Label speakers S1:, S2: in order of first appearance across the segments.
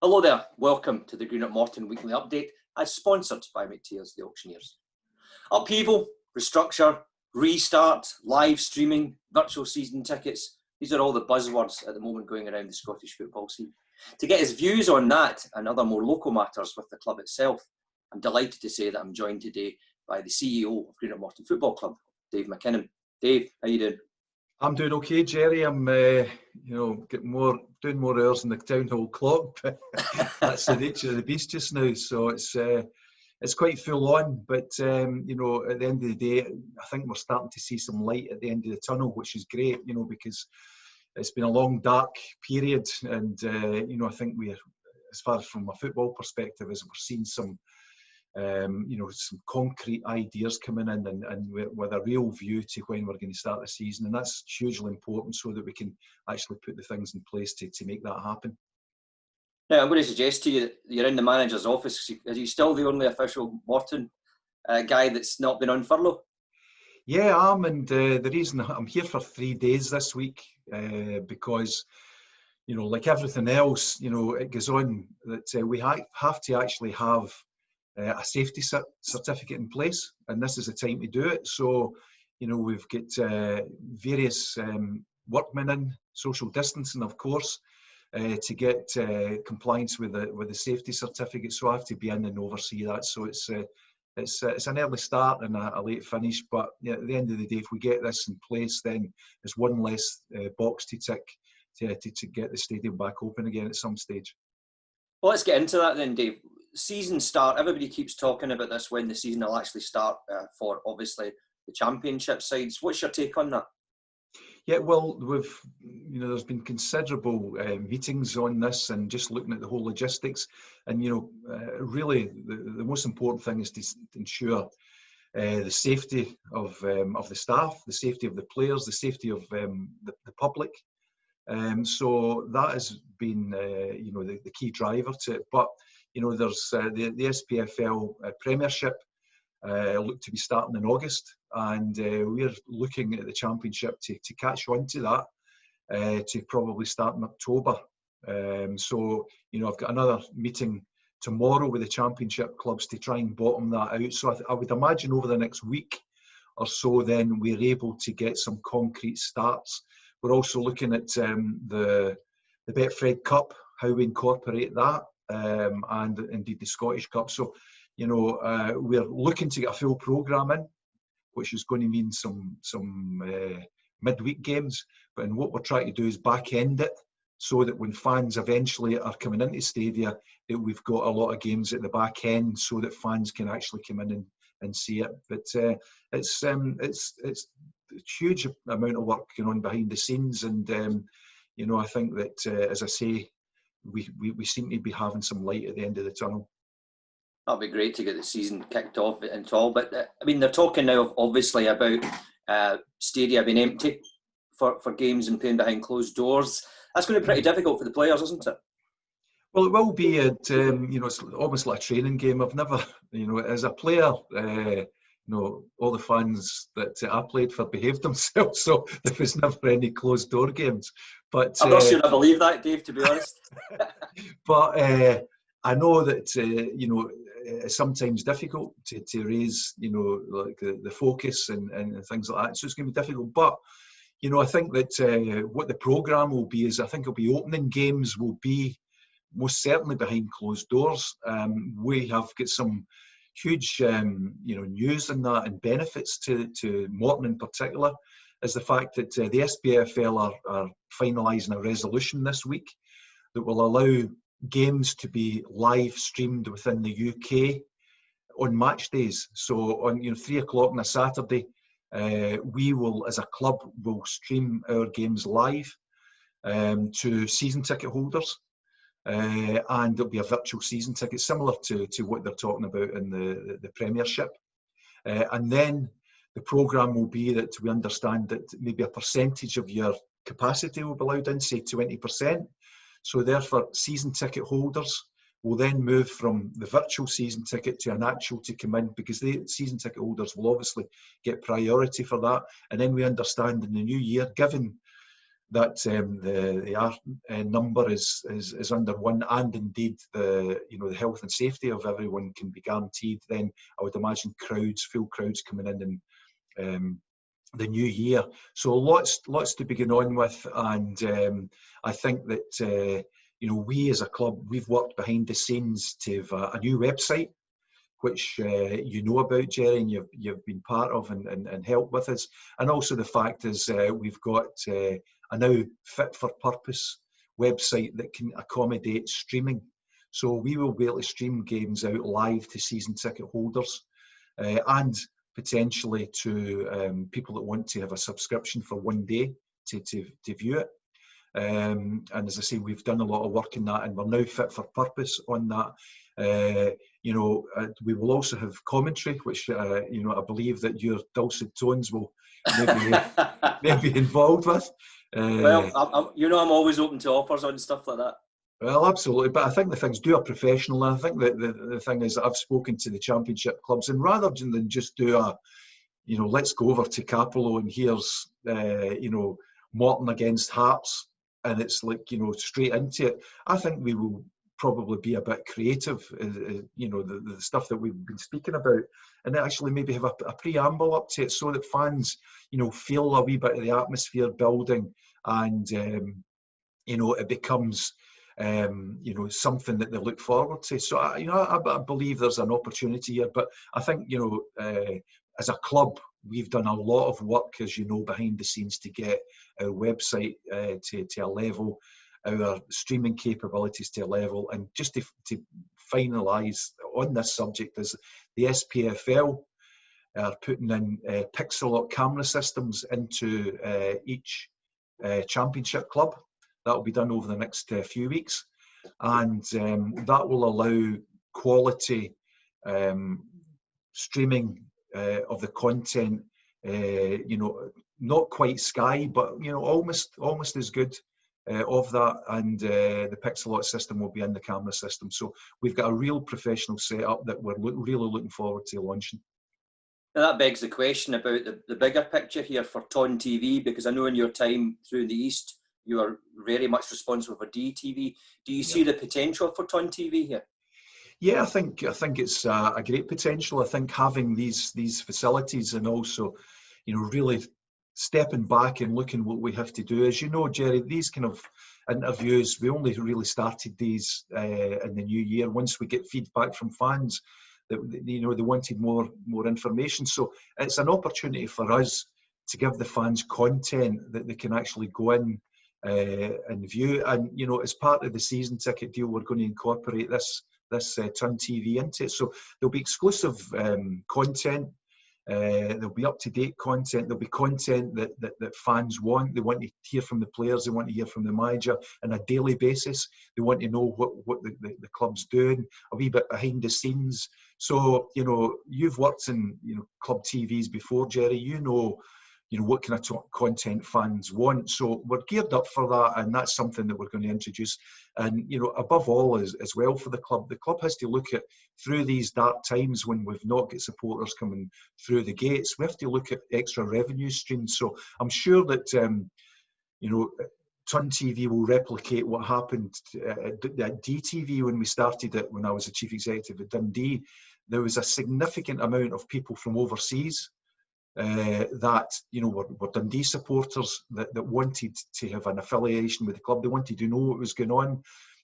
S1: Hello there, welcome to the Green at Morton weekly update as sponsored by McTears the Auctioneers. Upheaval, restructure, restart, live streaming, virtual season tickets, these are all the buzzwords at the moment going around the Scottish football scene. To get his views on that and other more local matters with the club itself, I'm delighted to say that I'm joined today by the CEO of Green at Morton Football Club, Dave MacKinnon. Dave, how you doing?
S2: I'm doing okay, Jerry. I'm, doing more hours in the town hall clock, but that's the nature of the beast just now. So it's quite full on. But at the end of the day, I think we're starting to see some light at the end of the tunnel, which is great. Because it's been a long, dark period, and I think we're, as far as from a football perspective, as we're seeing some concrete ideas coming in and with a real view to when we're going to start the season. And that's hugely important so that we can actually put the things in place to make that happen.
S1: Now, I'm going to suggest to you that you're in the manager's office. Is he still the only official Morton guy that's not been on furlough?
S2: Yeah, I am. And the reason I'm here for 3 days this week, because, like everything else, it goes on that we have to actually have a safety certificate in place, and this is the time to do it. So, we've got various workmen in, social distancing, of course, to get compliance with the safety certificate. So I have to be in and oversee that. So it's an early start and a late finish. But at the end of the day, if we get this in place, then there's one less box to tick to get the stadium back open again at some stage.
S1: Well, let's get into that then, Dave. Season start, everybody keeps talking about this, when the season will actually start for, obviously, the championship sides. What's your take on that?
S2: Yeah, well, there's been considerable meetings on this and just looking at the whole logistics. And, really the most important thing is to ensure the safety of the staff, the safety of the players, the safety of the public. So that has been, the key driver to it. But, there's the SPFL Premiership look to be starting in August, and we're looking at the Championship to catch on to that, to probably start in October. So, I've got another meeting tomorrow with the Championship clubs to try and bottom that out. So I would imagine over the next week or so, then we're able to get some concrete starts. We're also looking at the Betfred Cup, how we incorporate that, and indeed the Scottish Cup. So, we're looking to get a full programme in, which is going to mean some midweek games. But what we're trying to do is back end it so that when fans eventually are coming into stadia, that we've got a lot of games at the back end so that fans can actually come in and see it. But it's a huge amount of work going on behind the scenes, and I think that as I say, we seem to be having some light at the end of the tunnel.
S1: That'd be great to get the season kicked off and all. But they're talking now obviously about stadia being empty for games and playing behind closed doors. That's going to be pretty difficult for the players, isn't it?
S2: Well, it will be. It's almost like a training game. I've never, as a player, all the fans that I played for behaved themselves, so there was never any closed door games. But
S1: I'm not sure I believe that, Dave, to be honest.
S2: But I know that it's sometimes difficult to raise like the focus and things like that. So it's going to be difficult. But I think that what the programme will be is, I think it'll be opening games will be most certainly behind closed doors. We have got some huge news in that, and benefits to Morton in particular, is the fact that the SPFL are finalising a resolution this week that will allow games to be live streamed within the UK on match days. So on 3 o'clock on a Saturday, we will, as a club, will stream our games live to season ticket holders. And it'll be a virtual season ticket, similar to what they're talking about in the Premiership. And then the programme will be that we understand that maybe a percentage of your capacity will be allowed in, say 20%. So therefore, season ticket holders will then move from the virtual season ticket to an actual to come in, because the season ticket holders will obviously get priority for that. And then we understand in the new year, given the number is under 1, and indeed the health and safety of everyone can be guaranteed, then I would imagine full crowds coming in the new year. So lots to begin on with, and I think that we as a club, we've worked behind the scenes to have a new website, which you know about, Jerry, and you've been part of and helped with us. And also the fact is we've got a now fit for purpose website that can accommodate streaming. So we will be able to stream games out live to season ticket holders and potentially to people that want to have a subscription for one day to view it. And as I say, we've done a lot of work in that, and we're now fit for purpose on that. We will also have commentary, which I believe that your dulcet tones will maybe be involved with.
S1: Well, I'm always open to offers on stuff like that.
S2: Well, absolutely, but I think the things do are professional. And I think that the thing is that I've spoken to the championship clubs, and rather than just do let's go over to Capello and here's Morton against Hearts, and it's like straight into it. I think we will probably be a bit creative, the stuff that we've been speaking about, and actually maybe have a preamble up to it so that fans feel a wee bit of the atmosphere building, and it becomes something that they look forward to. So I believe there's an opportunity here, but I think as a club we've done a lot of work, as behind the scenes to get our website to a level, our streaming capabilities to a level, and just to finalise on this subject is the SPFL are putting in pixel lock camera systems into each championship club. That will be done over the next few weeks, and that will allow quality streaming of the content. Not quite Sky, but almost as good of that. And the pixel lock system will be in the camera system. So we've got a real professional setup that we're really looking forward to launching.
S1: Now that begs the question about the bigger picture here for Ton TV, because I know in your time through the East, you are very much responsible for DTV. Do you see the potential for Ton TV here?
S2: Yeah, I think it's a great potential. I think having these facilities, and also, really stepping back and looking what we have to do. As you know, Jerry, these kind of interviews, we only really started these in the new year. Once we get feedback from fans that they wanted more information. So it's an opportunity for us to give the fans content that they can actually go in and view. And as part of the season ticket deal, we're going to incorporate this Ton TV into it. So there'll be exclusive content. There'll be up-to-date content. There'll be content that fans want. They want to hear from the players. They want to hear from the manager on a daily basis. They want to know what the club's doing, a wee bit behind the scenes. So you've worked in club TVs before, Jerry. What kind of content fans want. So we're geared up for that, and that's something that we're going to introduce. And above all, as well for the club has to look at, through these dark times when we've not got supporters coming through the gates, we have to look at extra revenue streams. So I'm sure that Ton TV will replicate what happened at DTV when we started it. When I was the chief executive at Dundee, there was a significant amount of people from overseas that were Dundee supporters that wanted to have an affiliation with the club. They wanted to know what was going on.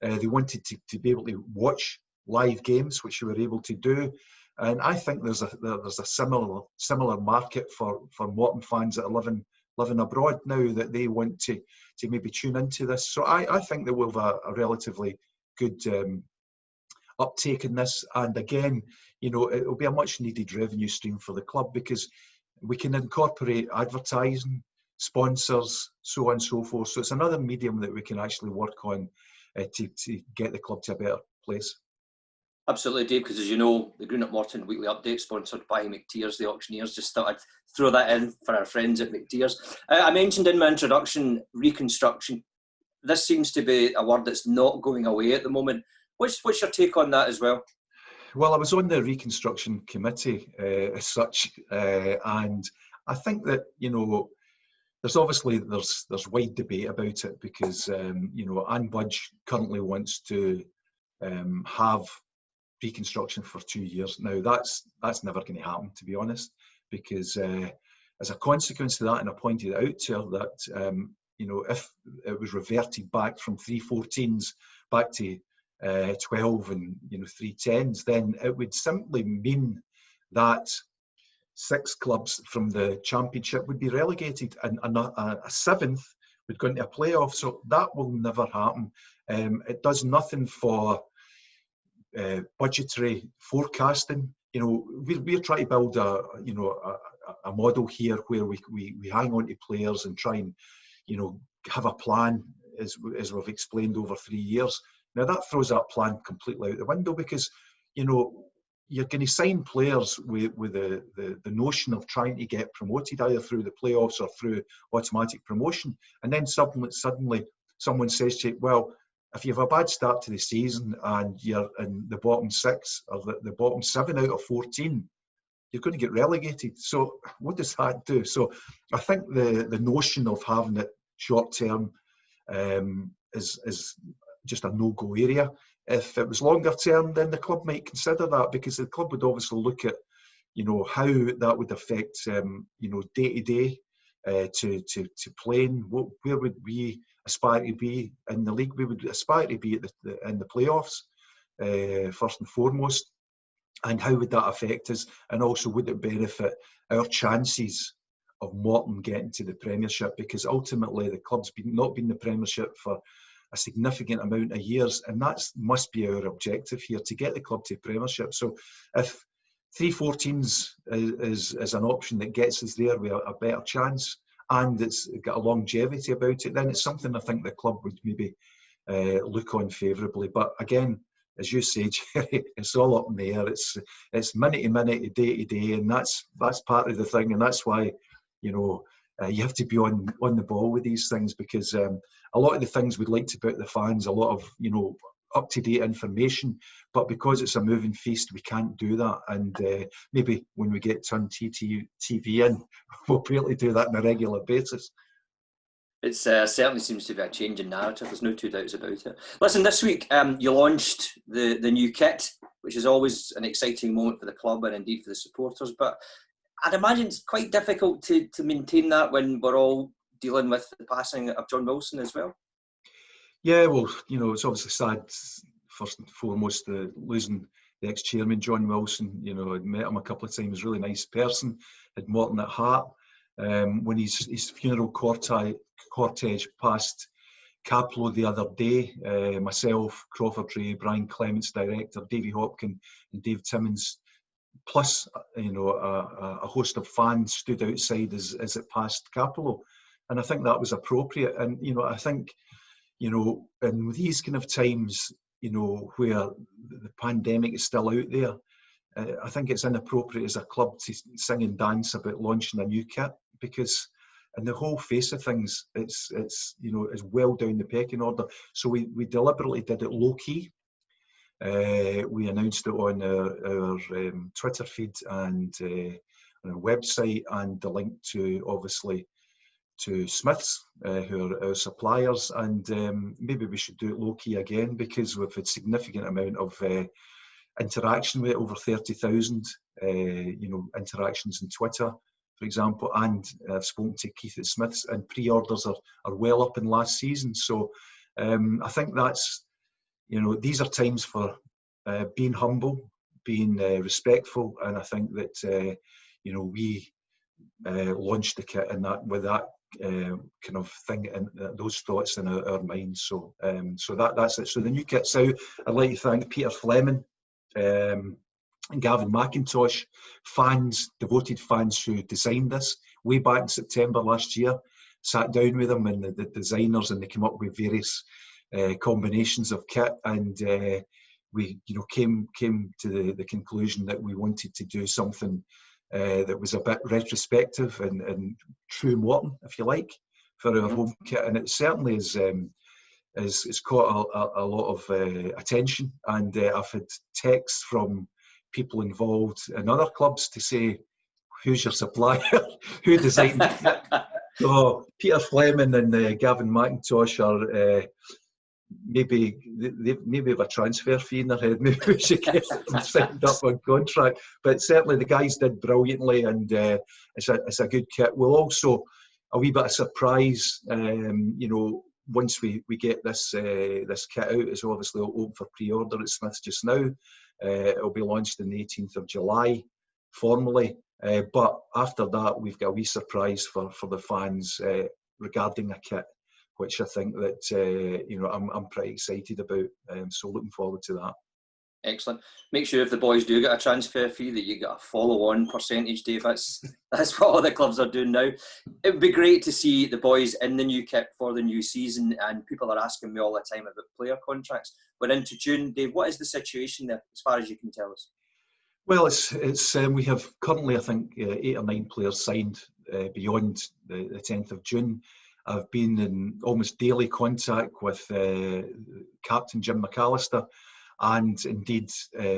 S2: They wanted to be able to watch live games, which we were able to do. And I think there's a similar market for Morton fans that are living abroad now, that they want to maybe tune into this. So I think that we'll have a relatively good uptake in this. And again, it'll be a much needed revenue stream for the club, because we can incorporate advertising, sponsors, so on and so forth. So it's another medium that we can actually work on to get the club to a better place.
S1: Absolutely, Dave, because as you know, the Green at Morton Weekly Update, sponsored by McTears, the auctioneers. Just thought I'd throw that in for our friends at McTears. I mentioned in my introduction, Reconstruction. This seems to be a word that's not going away at the moment. What's your take on that as well?
S2: Well, I was on the Reconstruction Committee as such, and I think that, there's obviously there's wide debate about it because you know, Anne Budge currently wants to have Reconstruction for 2 years. Now that's never going to happen, to be honest, because as a consequence of that, and I pointed out to her that you know, if it was reverted back from 314s back to 12 and, you know, 310s, then it would simply mean that 6 clubs from the Championship would be relegated, and a 7th would go into a playoff. So that will never happen. It does nothing for budgetary forecasting. You know, we're trying to build a model here where we hang on to players and try and, you know, have a plan, as we've explained, over 3 years. Now that throws that plan completely out the window, because, you know, you're going to sign players with the notion of trying to get promoted either through the playoffs or through automatic promotion, and then suddenly someone says to you, well, if you have a bad start to the season and you're in the bottom 6 or the bottom 7 out of 14, you're going to get relegated. So what does that do? So I think the notion of having it short term is just a no-go area. If it was longer term, then the club might consider that, because the club would obviously look at, you know, how that would affect, you know, day to day to playing. Where would we aspire to be in the league? We would aspire to be in the playoffs first and foremost. And how would that affect us? And also, would it benefit our chances of Morton getting to the Premiership? Because ultimately, the club's not been in the Premiership for a significant amount of years, and that must be our objective here, to get the club to Premiership. So if 314s is an option that gets us there with a better chance, and it's got a longevity about it, then it's something I think the club would maybe look on favourably. But again, as you say, Jerry, it's all up in the air. It's minute to minute, day to day, and that's part of the thing, and that's why, you know, you have to be on the ball with these things, because a lot of the things we'd like to put the fans, a lot of, you know, up-to-date information, but because it's a moving feast, we can't do that. And maybe when we get Turn TV in, we'll be able to do that on a regular basis.
S1: It certainly seems to be a change in narrative. There's no two doubts about it. Listen, this week you launched the new kit, which is always an exciting moment for the club and indeed for the supporters. But I'd imagine it's quite difficult to maintain that when we're all dealing with the passing of John Wilson as well.
S2: Yeah, well, you know, it's obviously sad, first and foremost, losing the ex-chairman, John Wilson. You know, I'd met him a couple of times, really nice person, had Morton at heart. When his funeral cortege passed Caplow the other day, myself, Crawford Ray, Brian Clements, director, Davy Hopkin and Dave Timmins, plus, you know, a host of fans stood outside as it passed Caplow. And I think that was appropriate. And, you know, I think, you know, in these kind of times, you know, where the pandemic is still out there, I think it's inappropriate as a club to sing and dance about launching a new kit, because in the whole face of things, it's you know, it's well down the pecking order. So we deliberately did it low key. We announced it on our Twitter feed and on our website, and the link to, obviously, to Smiths, who are our suppliers. And maybe we should do it low key again, because we've had significant amount of interaction with it, over 30,000 you know, interactions on Twitter, for example, and I've spoken to Keith at Smiths, and pre-orders are well up in last season. So I think that's, you know, these are times for being humble, being respectful, and I think that you know, we launched the kit and that with that kind of thing and those thoughts in our minds. So so that's it. So the new kit's out. I'd like to thank Peter Fleming and Gavin McIntosh, devoted fans who designed this way back in September last year. Sat down with them and the designers, and they came up with various combinations of kit, and we, you know, came to the conclusion that we wanted to do something that was a bit retrospective and true Morton, if you like, for our home kit. And it certainly is caught a lot of attention, and I've had texts from people involved in other clubs to say, who's your supplier? Who designed the kit? Oh, Peter Fleming and Gavin McIntosh are maybe they maybe have a transfer fee in their head. Maybe we should get them signed up on contract. But certainly the guys did brilliantly, and it's a good kit. We'll also a wee bit of surprise, once we get this kit out. It's obviously open for pre-order at Smith's just now. It'll be launched on the 18th of July formally. But after that, we've got a wee surprise for the fans regarding a kit, which I think that I'm pretty excited about. So looking forward to that.
S1: Excellent. Make sure if the boys do get a transfer fee that you get a follow-on percentage, Dave. That's what all the clubs are doing now. It would be great to see the boys in the new kit for the new season, and people are asking me all the time about player contracts. We're into June, Dave. What is the situation there, as far as you can tell us?
S2: Well, it's we have currently, I think, 8 or 9 players signed beyond the 10th of June. I've been in almost daily contact with Captain Jim McAllister and indeed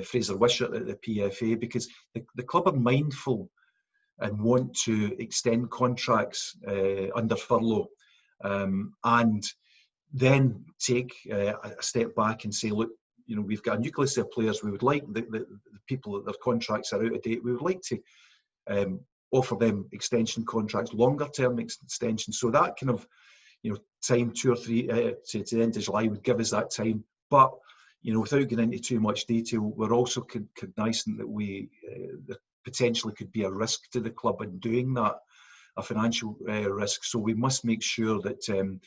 S2: Fraser Wishart at the PFA, because the club are mindful and want to extend contracts under furlough, and then take a step back and say, look, we've got a nucleus of players. We would like the people that their contracts are out of date. We would like to offer them extension contracts, longer term extensions. So that kind of, time 2 or 3 to the end of July would give us that time. But without getting into too much detail, we're also cognizant that there potentially could be a risk to the club in doing that, a financial risk. So we must make sure that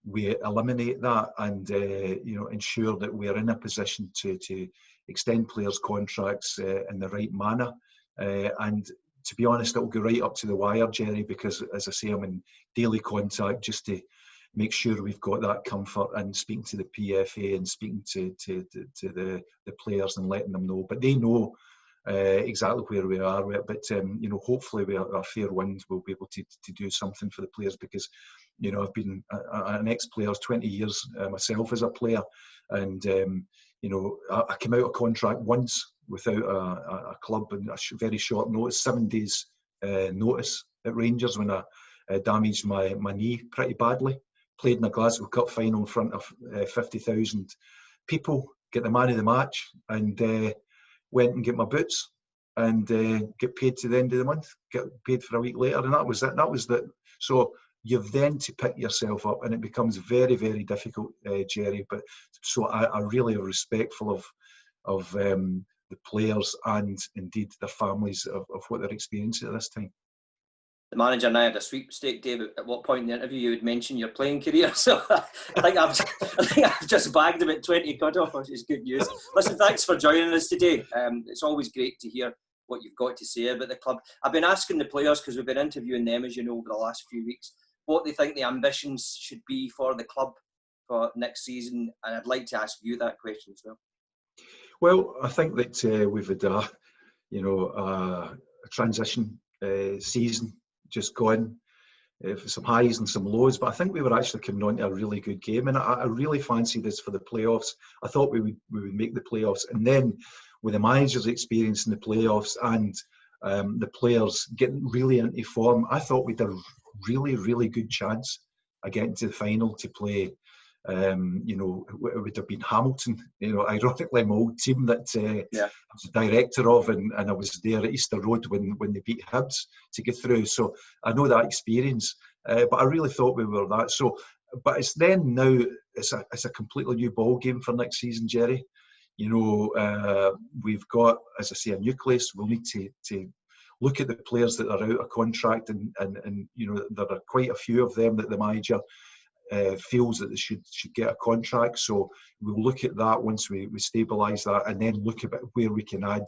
S2: we eliminate that and ensure that we are in a position to extend players' contracts in the right manner. And to be honest, it'll go right up to the wire, Jerry, because as I say, I'm in daily contact just to make sure we've got that comfort, and speaking to the PFA and speaking to the players and letting them know. But they know exactly where we are. But hopefully we are a fair wind. We'll be able to do something for the players, because I've been an ex-player, 20 years myself as a player, and I came out of contract once without a club in a very short notice, 7 days notice at Rangers, when I damaged my knee pretty badly. Played in a Glasgow Cup final in front of 50,000 people, get the man of the match, and went and get my boots and get paid to the end of the month, get paid for a week later, and that was it. That was the so you've then to pick yourself up, and it becomes very, very difficult, Jerry. But so I really am respectful of the players and indeed their families of what they're experiencing at this time.
S1: The manager and I had a sweepstake, David. At what point in the interview you would mention your playing career? So I think I've just bagged about 20 cut-off, which is good news. Listen, thanks for joining us today. It's always great to hear what you've got to say about the club. I've been asking the players, because we've been interviewing them, as you know, over the last few weeks, what they think the ambitions should be for the club for next season, and I'd like to ask you that question as well.
S2: Well, I think that we've had a transition season just gone, some highs and some lows, but I think we were actually coming on to a really good game, and I really fancy this for the playoffs. I thought we would make the playoffs, and then with the manager's experience in the playoffs and the players getting really into form, I thought we'd a really, really good chance of getting to the final to play. It would have been Hamilton, ironically my old team that I was a director of, and I was there at Easter Road when they beat Hibs to get through. So I know that experience, but I really thought we were that. So, but it's then now it's a completely new ball game for next season, Jerry. We've got, as I say, a nucleus. We'll need to look at the players that are out of contract, and there are quite a few of them that the manager feels that they should get a contract. So we'll look at that once we stabilise that, and then look at where we can add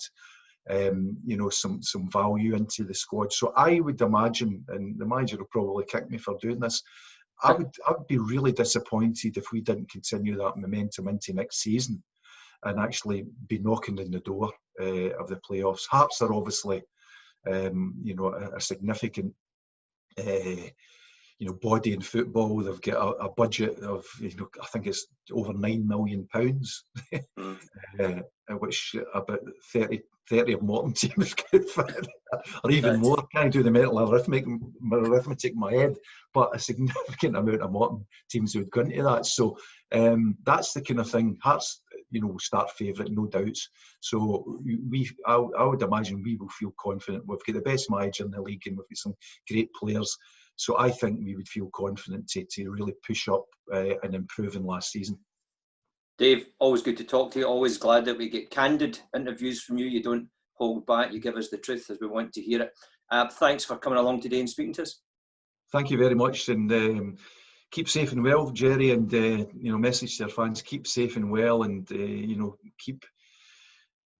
S2: some value into the squad. So I would imagine, and the manager will probably kick me for doing this, I would be really disappointed if we didn't continue that momentum into next season and actually be knocking on the door of the playoffs. Hearts are obviously a significant body in football. They've got a budget of, I think it's over £9 million, which about 30 of Morton teams could fit, or even
S1: Right.
S2: more. Can't do the mental arithmetic in my head, but a significant amount of Morton teams would go into that. So that's the kind of thing. Hearts, will start favourite, no doubts. So I would imagine we will feel confident. We've got the best manager in the league, and we've got some great players. So I think we would feel confident to really push up and improve in last season.
S1: Dave, always good to talk to you. Always glad that we get candid interviews from you. You don't hold back. You give us the truth as we want to hear it. Thanks for coming along today and speaking to us.
S2: Thank you very much, and keep safe and well, Jerry. And message to our fans: keep safe and well, and keep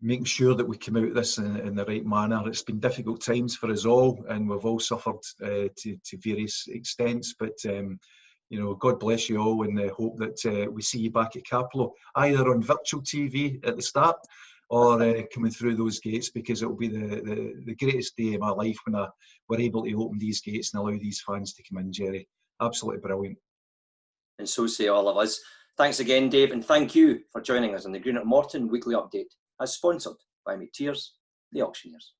S2: making sure that we come out of this in the right manner. It's been difficult times for us all, and we've all suffered to various extents. But God bless you all, and hope that we see you back at Capello, either on virtual TV at the start or coming through those gates, because it will be the greatest day of my life when we're able to open these gates and allow these fans to come in, Jerry. Absolutely brilliant.
S1: And so say all of us. Thanks again, Dave, and thank you for joining us on the Greenock Morton Weekly Update, as sponsored by McTears, the auctioneers.